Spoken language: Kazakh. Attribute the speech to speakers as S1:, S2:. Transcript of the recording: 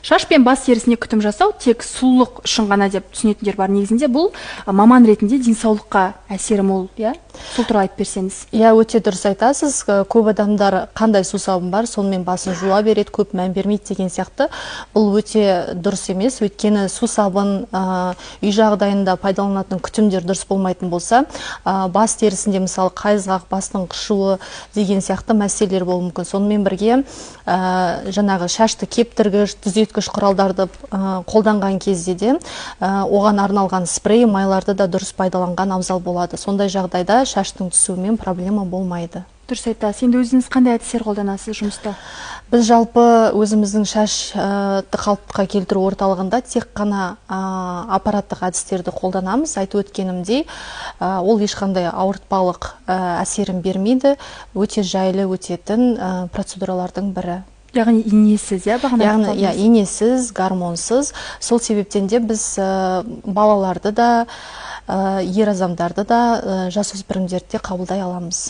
S1: Шаш пен бас терісіне күтім жасау тек сұлулық үшін ғана деп түсінетіндер бар. Негізінде бұл маман ретінде денсаулыққа әсері мол, иә? Сол туралы айтып берсеңіз.
S2: Иә, өте дұрыс айтасыз. Көп адамдар қандай сусабын бар, сонымен басын жуа береді, көп мән бермейді деген сияқты. Бұл өте дұрыс емес. Өйткені сусабын үй жағдайында пайдаланатын күтімдер дұрыс болмайтын болса, бас терісінде мысалы қайызғақ, бастың қышуы деген сияқты мәселелер болуы мүмкін. Сонымен бірге жаңағы шашты кептіргіш, түзеткіш құралдарды қолданған кезде де оған арналған спрей, майларды да дұрыс пайдаланған абзал болады. Сондай жағдайда шаштың түсуімен проблема болмайды.
S1: Дұрыс айтасыз. Енді өзіңіз қандай әдістер қолданасыз жұмыста?
S2: Біз жалпы өзіміздің шашты қалыпқа келтіру орталығында тек қана аппараттық әдістерді қолданамыз. Айтып өткенімдей, ол ешқандай ауыртпалық әсерін бермейді. Өте жайлы өтетін процедуралардың бірі.
S1: Яғни инесіз, иә, бағана айтып
S2: қалдыңыз? Яғни инесіз, гормонсыз. Сол себептен де біз балаларды да, ер азамдарды да, жасөспірімдерді де қабылдай аламыз.